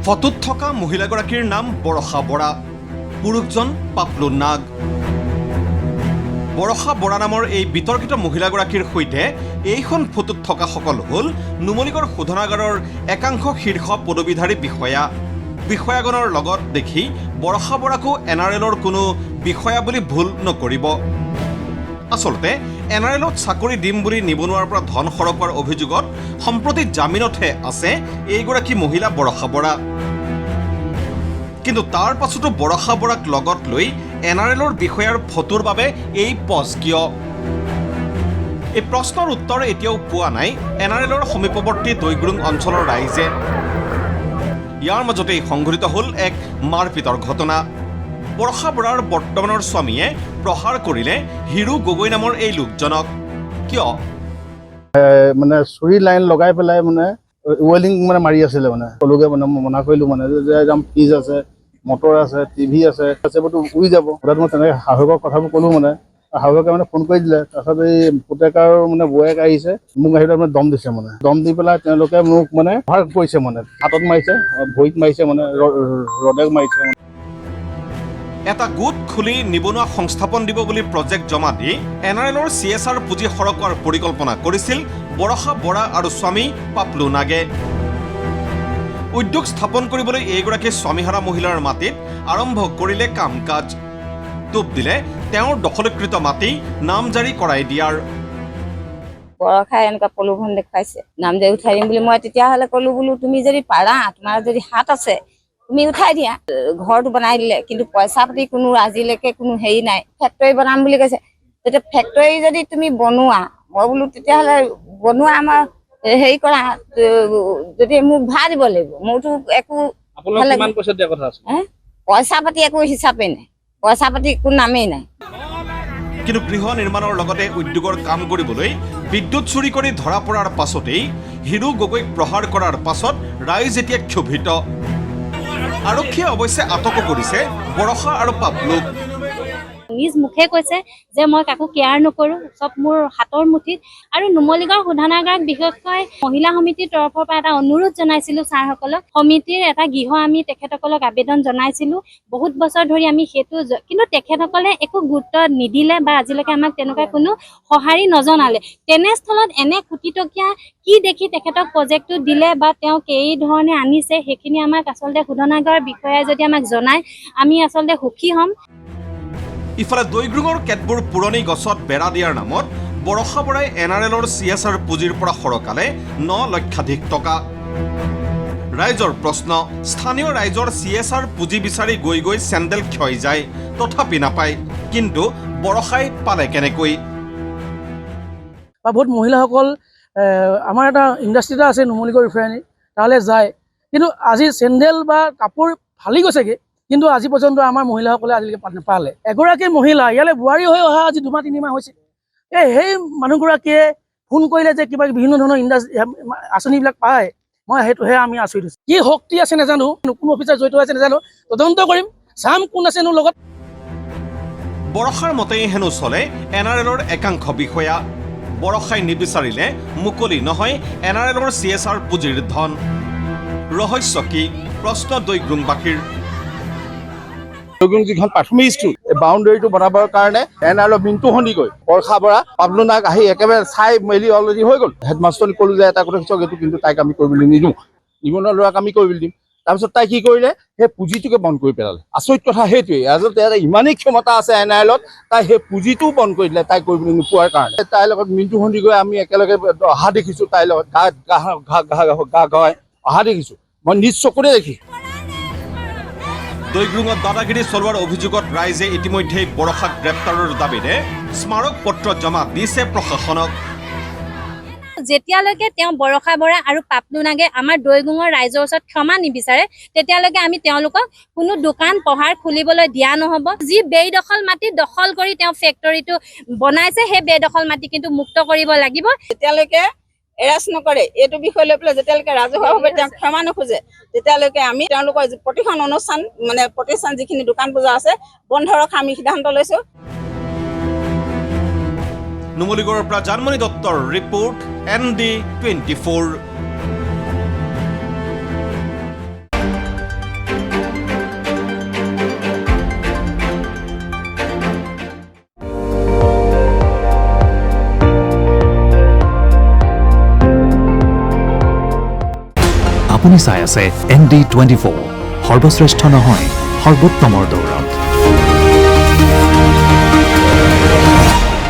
ফটোত থকা মহিলাগৰাকীৰ নাম বৰষা বৰা, পুৰুষজন পাপলু নাগ। বৰষা বৰা নামৰ এই বিতৰ্কিত মহিলাগৰাকীৰ সৈতে এইখন ফটোত থকা সকল হ'ল নুমলীগড় শোধনাগাৰৰ একাংশ শীৰ্ষ পদবীধাৰী বিষয়া। বিষয়াগণৰ লগত দেখি বৰষা বৰাকো NRLৰ কোনো বিষয়া বুলি ভুল নকৰিব। আচলতে NRLত চাকৰি দিম বুলি নিবনুৱাৰ পৰা ধন সৰকোৱাৰ অভিযোগত সম্প্ৰতি জামিনতহে আছে এইগৰাকী মহিলা বৰষা বৰা। কিন্তু তাৰ পাছতো বৰষা বৰাক লগত লৈ NRLৰ বিষয়াৰ ফটোৰ বাবে এই পজ কিয়? এই প্ৰশ্নৰ উত্তৰ এতিয়াও পোৱা নাই NRLৰ সমীপৱৰ্তী দৈগ্ৰুং অঞ্চলৰ ৰাইজে। ইয়াৰ মাজতেই সংঘটিত হ'ল এক মাৰপিটৰ ঘটনা। বৰষা বৰাৰ বৰ্তমানৰ স্বামীয়ে প্ৰহাৰ কৰিলে হিৰু গগৈ নামৰ এই লোকজনক। কিয়? মানে চুৰি লাইন লগাই পেলাই মানে ৱেল্ডিং মানে মাৰি আছিলে মানে। সকলোকে মানে মনা কৰিলোঁ মানে যে একদম ফ্ৰিজ আছে, মটৰ আছে, টিভি আছে, সেইবোৰতো উৰি যাব। তাত মই তেনেকৈ শাহুৱেকৰ কথাবোৰ ক'লোঁ মানে। শাহুৱেকে মানে ফোন কৰি দিলে। তাৰপিছত এই পুতেকৰ মানে বৌয়েক আহিছে, মোক আহি মানে দম দিছে মানে। দম দি পেলাই তেওঁলোকে মোক মানে ভাৰ কৰিছে মানে, হাতত মাৰিছে, ভৰিত মাৰিছে মানে, ৰডে মাৰিছে মানে। এটা গোট খুলি নিবনুৱা সংস্থাপন দিব বুলি প্ৰজেক্ট জমা দি NRLৰ CSR পুঁজি সৰকোৱাৰ পৰিকল্পনা কৰিছিল বৰষা বৰা আৰু স্বামী পাপলু নাগে। উদ্যোগ স্থাপন কৰিবলৈ এইগৰাকী স্বামীহাৰা মহিলাৰ মাটিত আৰম্ভ কৰিলে কাম কাজ। টোপ দিলে তেওঁৰ দখলীকৃত মাটি নামজাৰি কৰাই দিয়াৰ। বৰষাই এনেকুৱা প্ৰলোভন দেখুৱাইছে, নামজাৰি উঠাই দিম বুলি। মই তেতিয়াহ'লে ক'লো বোলো তুমি যদি পাৰা, তোমাৰ যদি হাত আছে, তুমি উঠাই দিয়া। ঘৰটো বনাই দিলে, কিন্তু পইচা পাতি কোনো আজিলৈকে কোনো হেৰি নাই। ফেক্টৰী বনাম বুলি কৈছে। তেতিয়া ফেক্টৰী যদি তুমি বনোৱা, মই বোলো তেতিয়াহ'লে বনোৱা, আমাৰ হেৰি কৰা, যদি মোক ভাড়া দিব লাগিব। মোৰতো একো পইচা পাতি একো হিচাপেই নাই, পইচা পাতি একো নামেই নাই। কিন্তু গৃহ নিৰ্মাণৰ লগতে উদ্যোগৰ কাম কৰিবলৈ বিদ্যুৎ চুৰি কৰি ধৰা পৰাৰ পাছতেই হিৰু গগৈক প্ৰহাৰ কৰাৰ পাছত ৰাইজ এতিয়া ক্ষোভিত। আৰক্ষীয়ে অৱশ্যে আটকো কৰিছে বৰষা আৰু পাপলুক। নিজ মুখে কৈছে যে মই কাকো কেয়াৰ নকৰোঁ, চব মোৰ হাতৰ মুঠিত। আৰু নুমলীগড় শোধনাগাৰক বিশেষকৈ মহিলা সমিতিৰ তৰফৰ পৰা এটা অনুৰোধ জনাইছিলোঁ ছাৰসকলক। সমিতিৰ এটা গৃহ আমি তেখেতসকলক আবেদন জনাইছিলোঁ। বহুত বছৰ ধৰি আমি সেইটো, কিন্তু তেখেতসকলে একো গুৰুত্ব নিদিলে বা আজিলৈকে আমাক তেনেকুৱা কোনো সঁহাৰি নজনালে। তেনেস্থলত এনে কোটিটকীয়া কি দেখি তেখেতক প্ৰজেক্টটো দিলে বা তেওঁক এই ধৰণে আনিছে, সেইখিনি আমাক আচলতে শোধনাগাৰৰ বিষয়াই যদি আমাক জনায়, আমি আচলতে সুখী হ'ম। ইফালে দৈগ্ৰুঙৰ কেতবোৰ পুৰণি গছত বেৰা দিয়াৰ নামত বৰষা বৰাই NRLৰ CSR পুঁজিৰ পৰা সৰকালে 9 লক্ষাধিক টকা। ৰাইজৰ প্ৰশ্ন, স্থানীয় ৰাইজৰ CSR পুঁজি বিচাৰি গৈ গৈ চেণ্ডেল ক্ষয় যায়, তথাপি নাপায়। কিন্তু বৰষাই পালে কেনেকৈ? বহুত মহিলাসকল আমাৰ এটা ইণ্ডাষ্ট্ৰি এটা আছে নুমলীগড় ৰিফাইনাৰী, তালৈ যায়। কিন্তু আজি চেণ্ডেল বা কাপোৰ ফালি গৈছেগৈ, কিন্তু আজি পৰ্যন্ত আমাৰ মহিলাসকলে আজিলৈকে নাপালে। এগৰাকী মহিলা ইয়ালৈ বোৱাৰী হৈ অহা আজি 2-3 মাহ হৈছে। সেই মানুহগৰাকীয়ে ফোন কৰিলে যে কিবা বিভিন্ন ধৰণৰ আঁচনিবিলাক পায়, মই সেইটোহে আমি আচৰিত হৈছোঁ। কি শক্তি আছে নাজানো, কোন অফিচাৰ জড়িত আছে নাজানো, তদন্ত কৰিম, চাম কোন আছে মোৰ লগত। বৰষাৰ মতেই হেনো চলে NRLৰ একাংশ বিষয়া। বৰষাই নিবিচাৰিলে মুকলি নহয় NRLৰ CSR পুঁজিৰ ধন। ৰহস্য কি? প্ৰশ্ন দৈগ্ৰুংবাসীৰ। যিখন প্ৰাথমিক স্কুল, এই বাউণ্ডেৰীটো বনাবৰ কাৰণে NRLৰ মিণ্টু সন্দিকৈ, বৰষা বৰা, পাপলু নাগ আহি একেবাৰে চাই মেলি অলৰেডি হৈ গ'ল। হেডমাষ্টৰক ক'লো যে এটা কথা কিছু এইটো কিন্তু তাইক আমি কৰিবলৈ নিদিওঁ, নিবনুৱা ল'ৰাক আমি কৰিবলৈ দিম। তাৰপিছত তাই কি কৰিলে, সেই পুঁজিটোকে বন্ধ কৰি পেলালে। আচৰিত কথা সেইটোৱেই, আচলতে ইমানেই ক্ষমতা আছে NRLত, তাই সেই পুঁজিটোও বন্ধ কৰি দিলে তাই কৰিবলৈ নোপোৱাৰ কাৰণে। তাইৰ লগত মিণ্টু সন্দিকৈ আমি একেলগে অহা দেখিছোঁ, তাইৰ লগত গা গাই অহা দেখিছোঁ, মই নিজ চকুৰে দেখিছোঁ। দৈগ্ৰুঙত দাদাগিৰি চলোৱাৰ অভিযোগত ৰাইজে ইতিমধ্যেই বৰষাক গ্ৰেপ্তাৰৰ দাবীৰে স্মাৰক পত্ৰ জমা দিছে প্ৰশাসনক। যেতিয়ালৈকে তেওঁ বৰষা বৰা আৰু পাপলু নাগে আমাৰ দৈগুঙৰ ৰাইজৰ ওচৰত ক্ষমা নিবিচাৰে, তেতিয়ালৈকে আমি তেওঁলোকক কোনো দোকান পোহাৰ খুলিবলৈ দিয়া নহ'ব। যি বেদখল মাটি দখল কৰি তেওঁ ফেক্টৰীটো বনাইছে, সেই বেদখল মাটি কিন্তু মুক্ত কৰিব লাগিব। যেতিয়ালৈকে এৰেষ্ট নকৰে, এইটো বিষয় লৈ পেলাই যেতিয়ালৈকে ৰাজহুৱাভাৱে তেওঁক ক্ষমা নোখোজে, তেতিয়ালৈকে আমি তেওঁলোকৰ প্ৰতিখন অনুষ্ঠান মানে প্ৰতিষ্ঠান যিখিনি দোকান বজাৰ আছে বন্ধ ৰখা আমি সিদ্ধান্ত লৈছোঁ। নুমলীগড়ৰ পৰা জানমণি দত্তৰ ৰিপৰ্ট, ND24। আপুনি চাই আছে ND24 সৰ্বশ্ৰেষ্ঠ নহয় সৰ্বোত্তমৰ দৌৰা।